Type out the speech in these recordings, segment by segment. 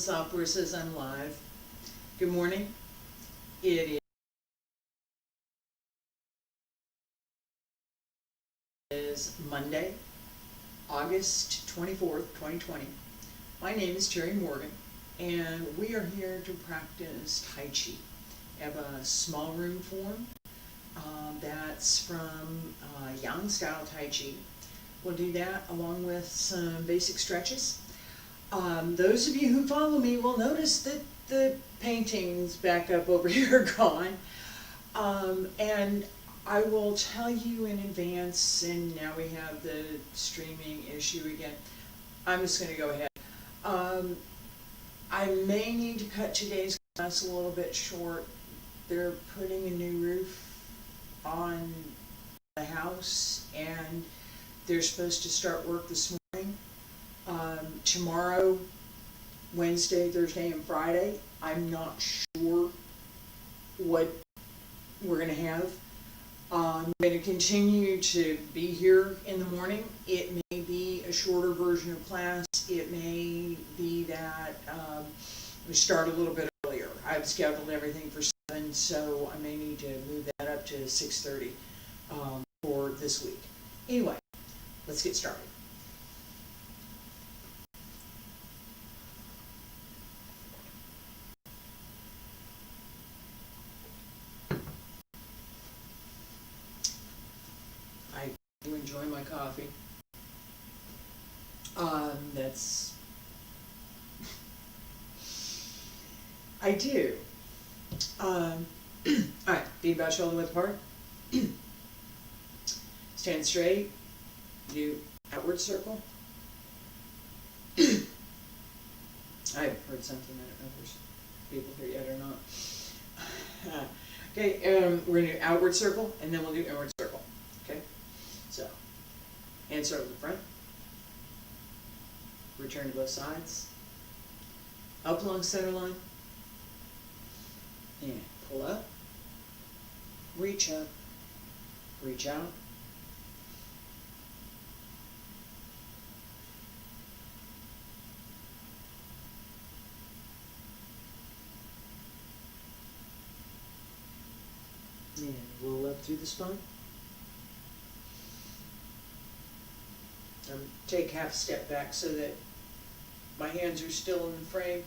software says I'm live. Good morning. It is Monday, August 24th, 2020. My name is Terry Morgan, and we are here to practice Taiji. I have a small room form that's from Yang style Taiji. We'll do that along with some basic stretches. Those of you who follow me will notice that the paintings back up over here are gone. And I will tell you in advance, and now we have the streaming issue again. I'm just going to go ahead. I may need to cut today's class a little bit short. They're putting a new roof on the house, and they're supposed to start work this morning. Tomorrow, Wednesday, Thursday, and Friday, I'm not sure what we're going to have. I'm going to continue to be here in the morning. It may be a shorter version of class. It may be that we start a little bit earlier. I've scheduled everything for 7, so I may need to move that up to 6:30 for this week. Anyway, let's get started. I do enjoy my coffee. That's I do. Alright, feet about shoulder width apart. Stand straight. Do outward circle. I've heard something, I don't know if there's people here yet or not. Okay, we're going to do outward circle, and then we'll do inward circle. Okay? So, hand circle to the front. Return to both sides. Up along center line. And pull up. Reach up. Reach out. And roll up through the spine. Take half a step back so that my hands are still in the frame.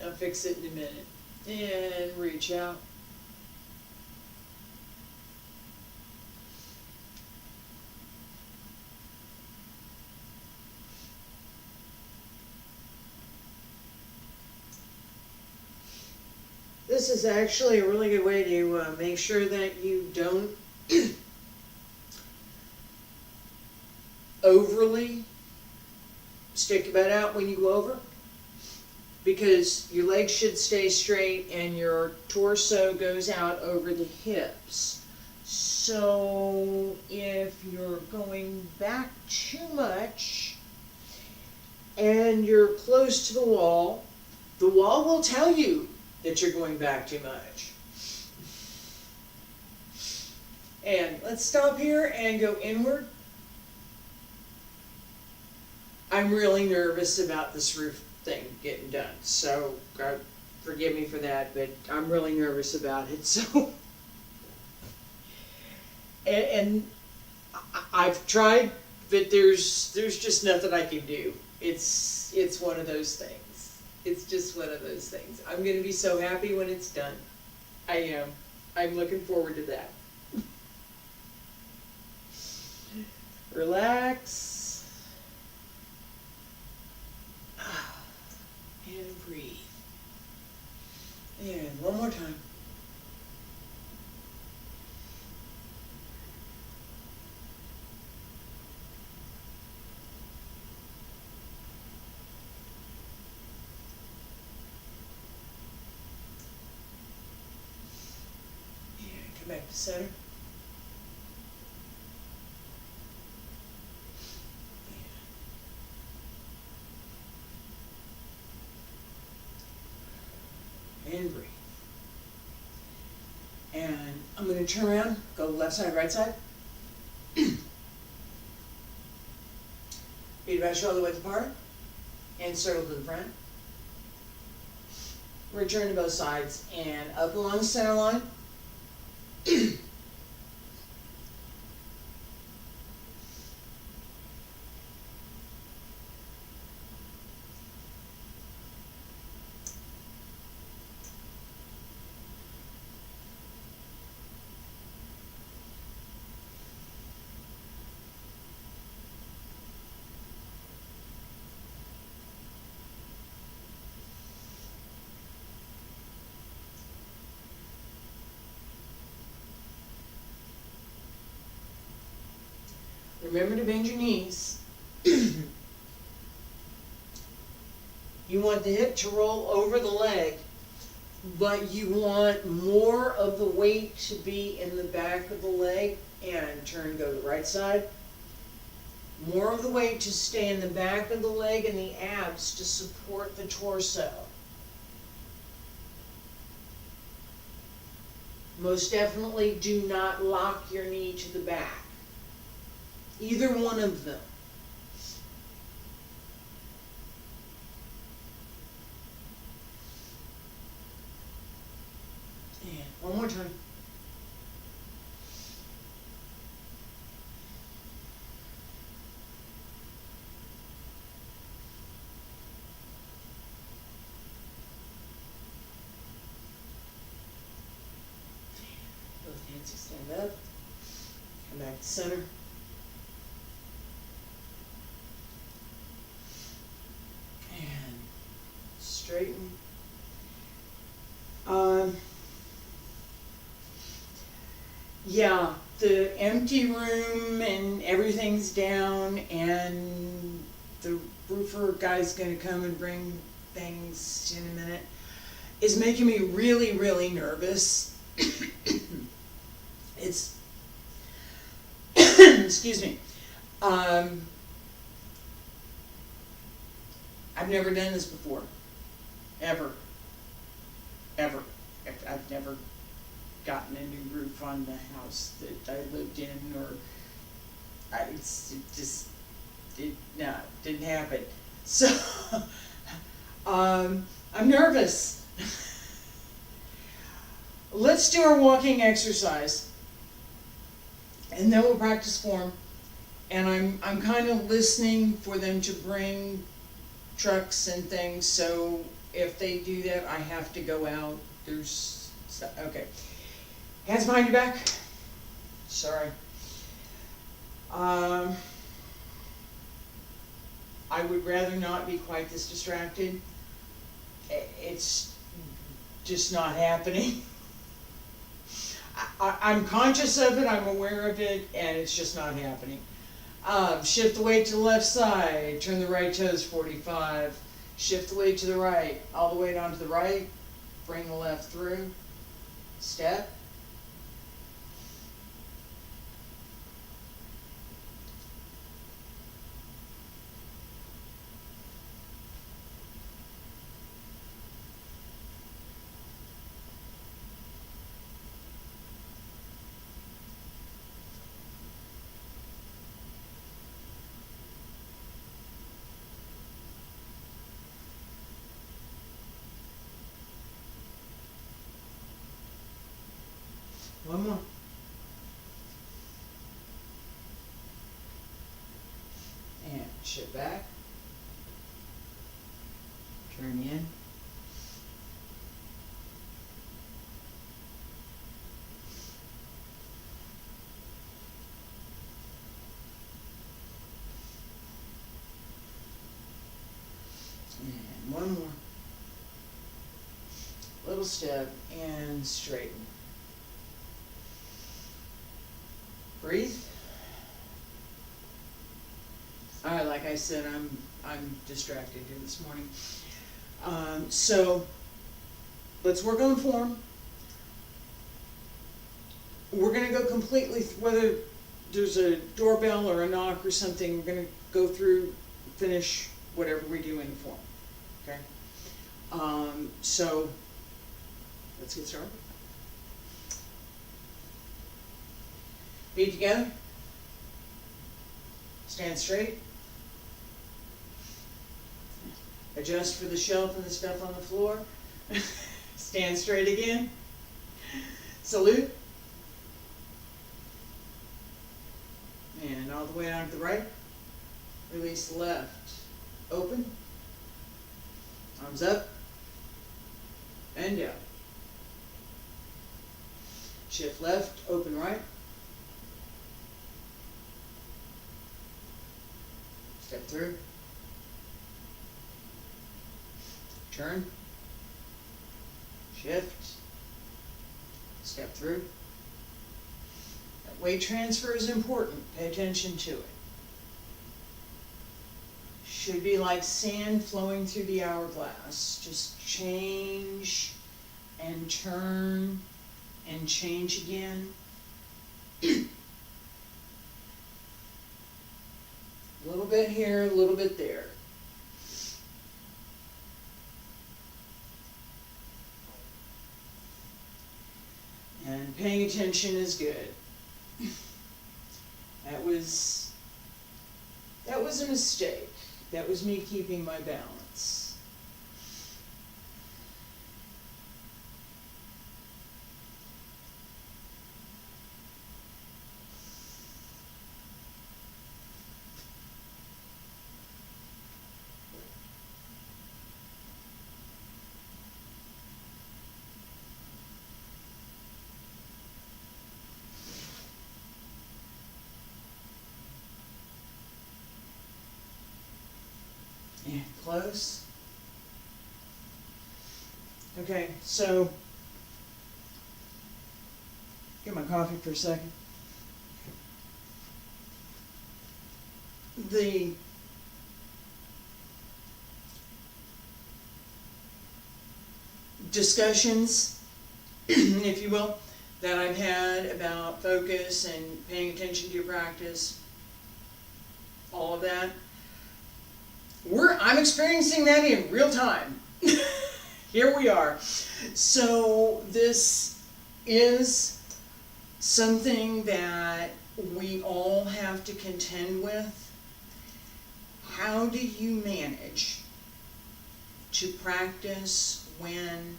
I'll fix it in a minute. And reach out. This is actually a really good way to make sure that you don't overly stick your butt out when you go over, because your legs should stay straight and your torso goes out over the hips. So if you're going back too much and you're close to the wall will tell you that you're going back too much. And let's stop here and go inward. I'm really nervous about this roof thing getting done, so God forgive me for that, but I'm really nervous about it. So, and I've tried, but there's just nothing I can do. It's one of those things. It's just one of those things. I'm going to be so happy when it's done. I am. I'm looking forward to that. Relax. And breathe. And one more time. And come back to center. And breathe. And I'm going to turn around, go left side, right side. Feet about shoulder width apart. And circle to the front. Return to both sides and up along the center line. Remember to bend your knees. You want the hip to roll over the leg, but you want more of the weight to be in the back of the leg, and turn, go to the right side. More of the weight to stay in the back of the leg and the abs to support the torso. Most definitely do not lock your knee to the back. Either one of them. And one more time. Both hands extend up. Come back to center. Straighten. Yeah, the empty room and everything's down, and the roofer guy's gonna come and bring things in a minute, is making me really, really nervous. It's, excuse me. I've never done this before. Ever. I've never gotten a new roof on the house that I lived in, or didn't happen. So, I'm nervous. Let's do our walking exercise, and then we'll practice form. And I'm kind of listening for them to bring trucks and things, so if they do that, I have to go out. There's stuff. Okay. Hands behind your back. Sorry. I would rather not be quite this distracted. It's just not happening. I'm conscious of it, I'm aware of it, and it's just not happening. Shift the weight to the left side, turn the right toes 45. Shift the weight to the right, all the way down to the right, bring the left through, step. One more. And shift back. Turn in. And one more. Little step and straighten. Breathe. All right, like I said, I'm distracted here this morning. So let's work on form. We're going to go completely, whether there's a doorbell or a knock or something, we're going to go through, finish whatever we do in the form. Okay? So let's get started. Feet together. Stand straight. Adjust for the shelf and the stuff on the floor. Stand straight again. Salute. And all the way down to the right. Release the left. Open. Arms up. And down. Shift left, open right. Step through. Turn. Shift. Step through. That weight transfer is important. Pay attention to it. Should be like sand flowing through the hourglass. Just change and turn and change again. A little bit here, a little bit there. And paying attention is good. That was a mistake. That was me keeping my balance. And close. Okay, so get my coffee for a second. The discussions, if you will, that I've had about focus and paying attention to your practice, all of that, I'm experiencing that in real time. Here we are. So this is something that we all have to contend with. How do you manage to practice when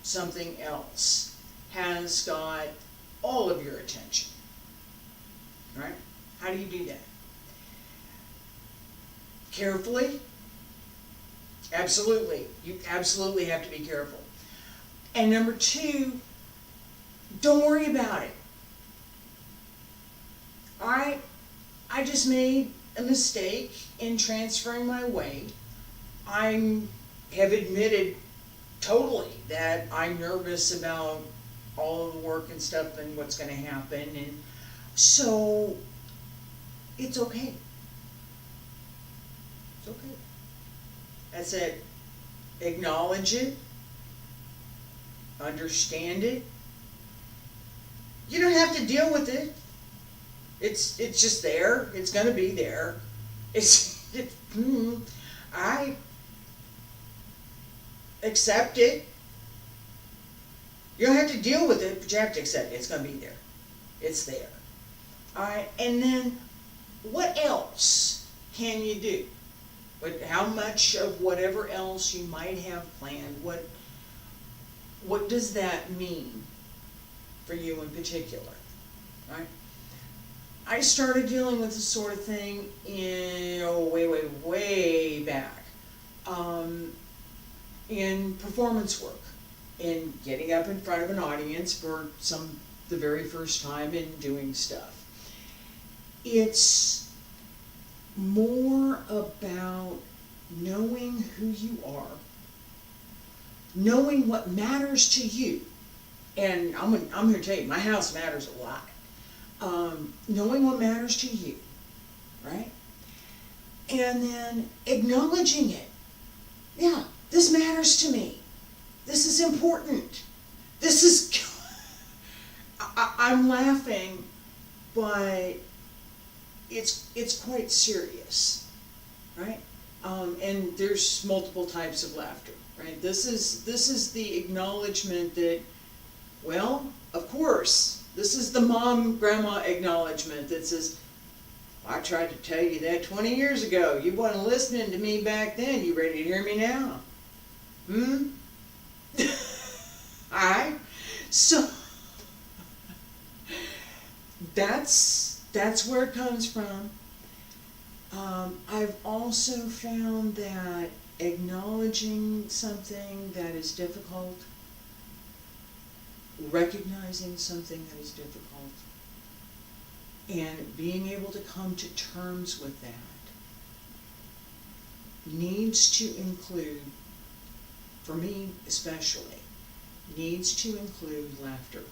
something else has got all of your attention? Right? How do you do that? Carefully? Absolutely. You absolutely have to be careful. And number two, don't worry about it. I just made a mistake in transferring my weight. I have admitted totally that I'm nervous about all of the work and stuff and what's going to happen, and so it's okay. It's okay. That's it. Acknowledge it. Understand it. You don't have to deal with it. It's just there. It's going to be there. I accept it. You don't have to deal with it, but you have to accept it. It's going to be there. It's there. All right. And then what else can you do? How much of whatever else you might have planned, what does that mean for you in particular, right? I started dealing with this sort of thing way back, in performance work, in getting up in front of an audience for the very first time and doing stuff. It's more about knowing who you are, knowing what matters to you. And I'm here to tell you, my house matters a lot. Knowing what matters to you, right? And then acknowledging it. Yeah, this matters to me. This is important. This is, I'm laughing, but it's quite serious, right? And there's multiple types of laughter, right? This is the acknowledgement that, well, of course, this is the mom, grandma acknowledgement that says, I tried to tell you that 20 years ago. You wasn't listening to me back then. You ready to hear me now? So that's where it comes from. I've also found that acknowledging something that is difficult, recognizing something that is difficult, and being able to come to terms with that needs to include, for me especially, needs to include laughter.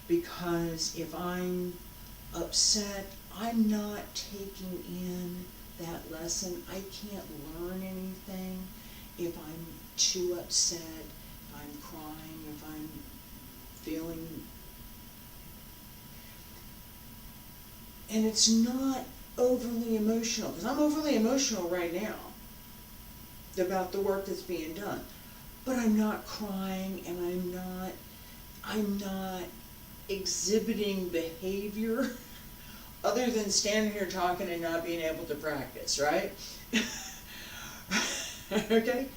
Because if I'm upset, I'm not taking in that lesson. I can't learn anything if I'm too upset, if I'm crying, if I'm feeling. And it's not overly emotional, because I'm overly emotional right now about the work that's being done. But I'm not crying, and I'm not exhibiting behavior other than standing here talking and not being able to practice, right? Okay?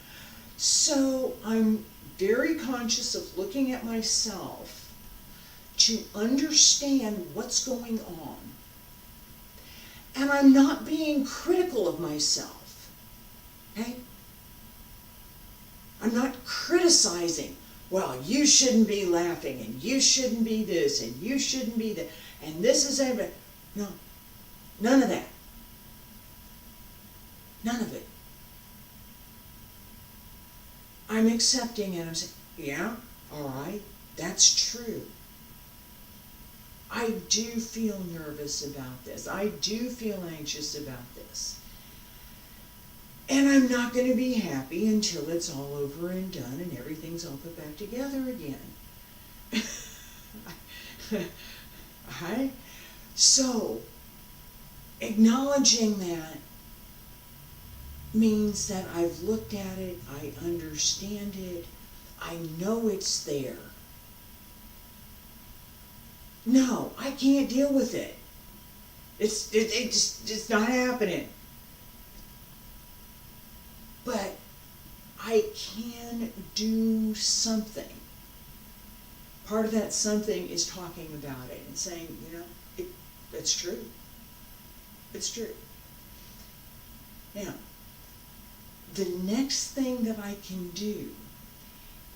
So I'm very conscious of looking at myself to understand what's going on. And I'm not being critical of myself, okay? I'm not criticizing, well, you shouldn't be laughing, and you shouldn't be this, and you shouldn't be that, and this is everything. No, none of that. None of it. I'm accepting it. I'm saying, yeah, all right, that's true. I do feel nervous about this. I do feel anxious about this. And I'm not going to be happy until it's all over and done and everything's all put back together again. Alright? So, acknowledging that means that I've looked at it, I understand it, I know it's there. No, I can't deal with it. It's not happening. But I can do something. Part of that something is talking about it and saying, you know, it's true. It's true. Now, the next thing that I can do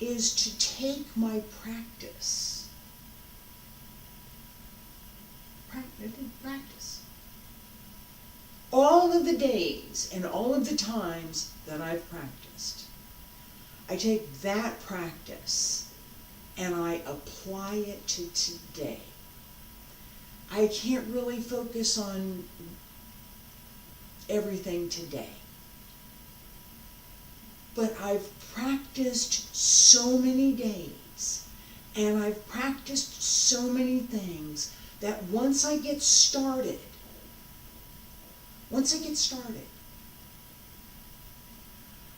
is to take my practice. Practice. All of the days and all of the times that I've practiced, I take that practice and I apply it to today. I can't really focus on everything today. But I've practiced so many days and I've practiced so many things that once I get started,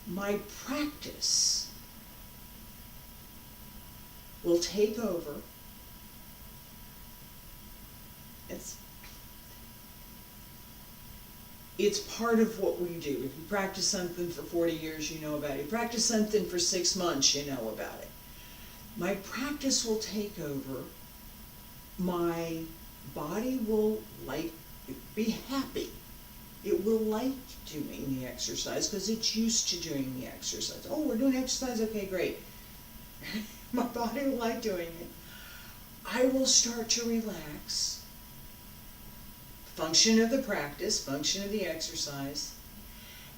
my practice will take over. It's part of what we do. If you practice something for 40 years, you know about it. You practice something for 6 months, you know about it. My practice will take over. My body will be happy. It will like doing the exercise because it's used to doing the exercise. Oh, we're doing exercise? Okay, great. My body will like doing it. I will start to relax. Function of the practice, function of the exercise.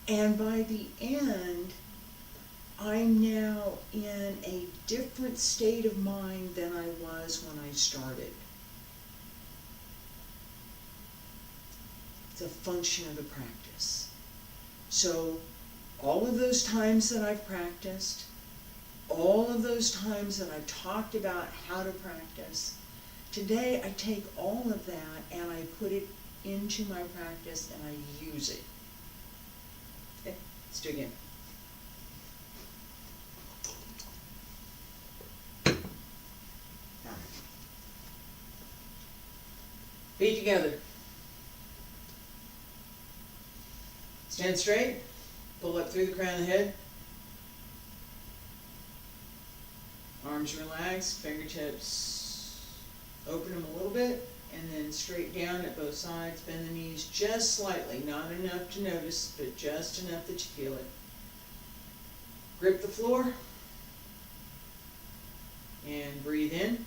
And by the end, I'm now in a different state of mind than I was when I started. It's a function of the practice. So all of those times that I've practiced, all of those times that I've talked about how to practice, today I take all of that and I put it into my practice and I use it. Okay, let's do it again. Feet together. Stand straight. Pull up through the crown of the head. Arms relaxed, fingertips open them a little bit, and then straight down at both sides. Bend the knees just slightly, not enough to notice, but just enough that you feel it. Grip the floor, and breathe in.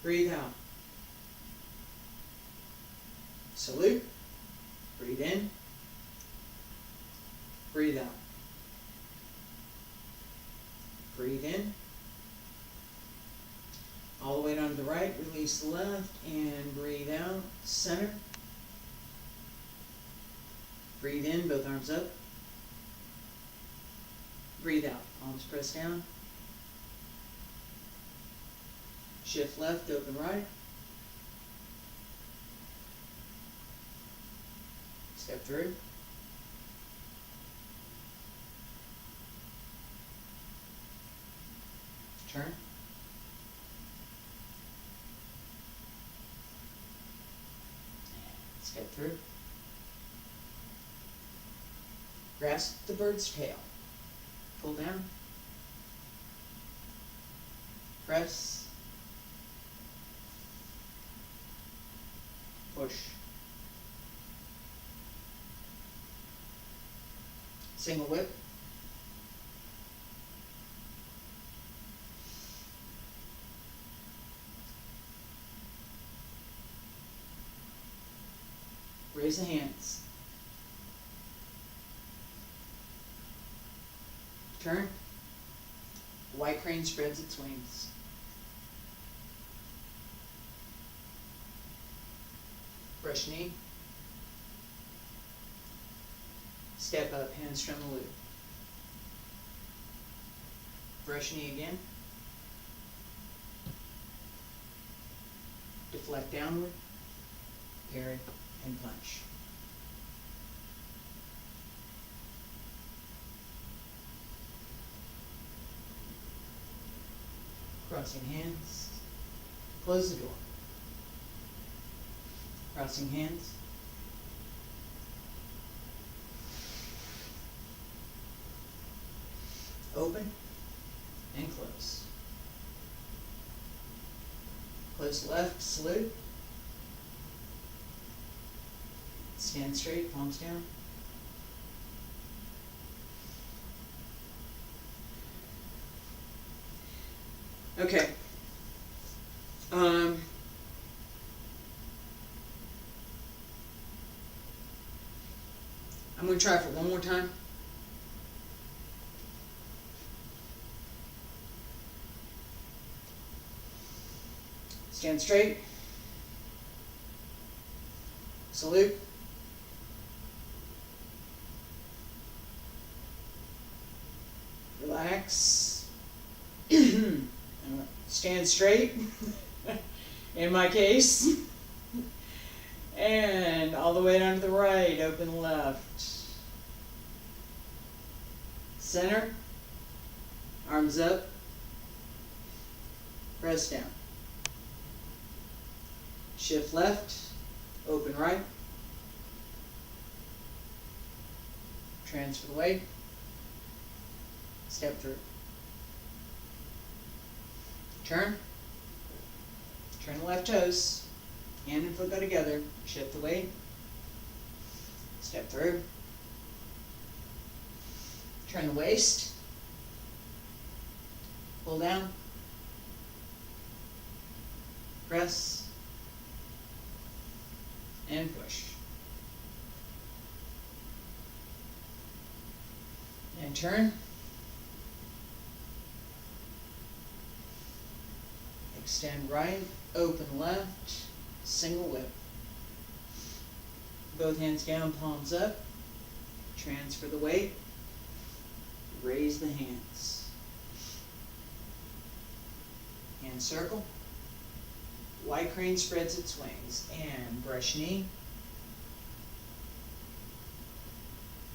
Breathe out. Salute. Breathe in. Breathe out. Breathe in. All the way down to the right, release the left, and breathe out. Center. Breathe in, both arms up. Breathe out, palms press down. Shift left, open right. Step through. Turn. Step through. Grasp the bird's tail. Pull down. Press. Push. Single whip. Raise the hands. Turn. White crane spreads its wings. Brush knee. Step up, hamstring the loop. Brush knee again. Deflect downward, parry, and punch. Crossing hands. Close the door. Crossing hands. Open and close. Close left, salute. Stand straight, palms down. Okay. I'm going to try for one more time. Stand straight. Salute. Relax. Stand straight, in my case. And all the way down to the right, open left. Center. Arms up. Press down. Shift left, open right. Transfer the weight. Step through. Turn. Turn the left toes. Hand and foot go together. Shift the weight. Step through. Turn the waist. Pull down. Press. And push. And turn. Extend right, open left, single whip. Both hands down, palms up. Transfer the weight. Raise the hands. Hand circle. White crane spreads its wings. And brush knee.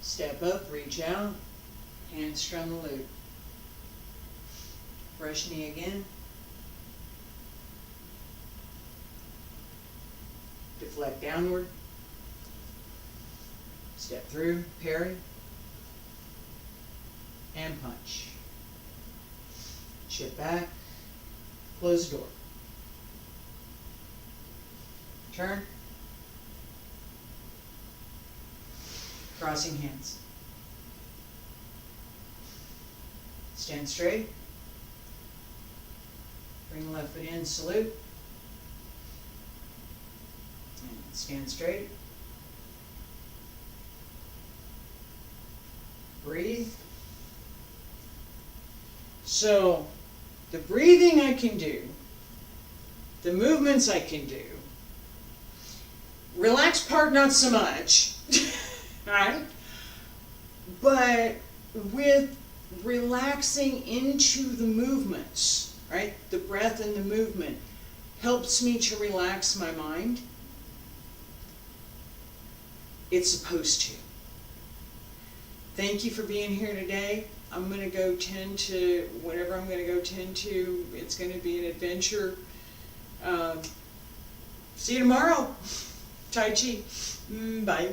Step up, reach out. Hands strum the loop. Brush knee again. Deflect downward. Step through, parry, and punch. Shift back, close the door. Turn. Crossing hands. Stand straight. Bring the left foot in, salute. And stand straight. Breathe. So, the breathing I can do, the movements I can do, relaxed part not so much, right? But with relaxing into the movements, right? The breath and the movement helps me to relax my mind. It's supposed to. Thank you for being here today. I'm going to go tend to whatever I'm going to go tend to. It's going to be an adventure. See you tomorrow. Taiji. Bye.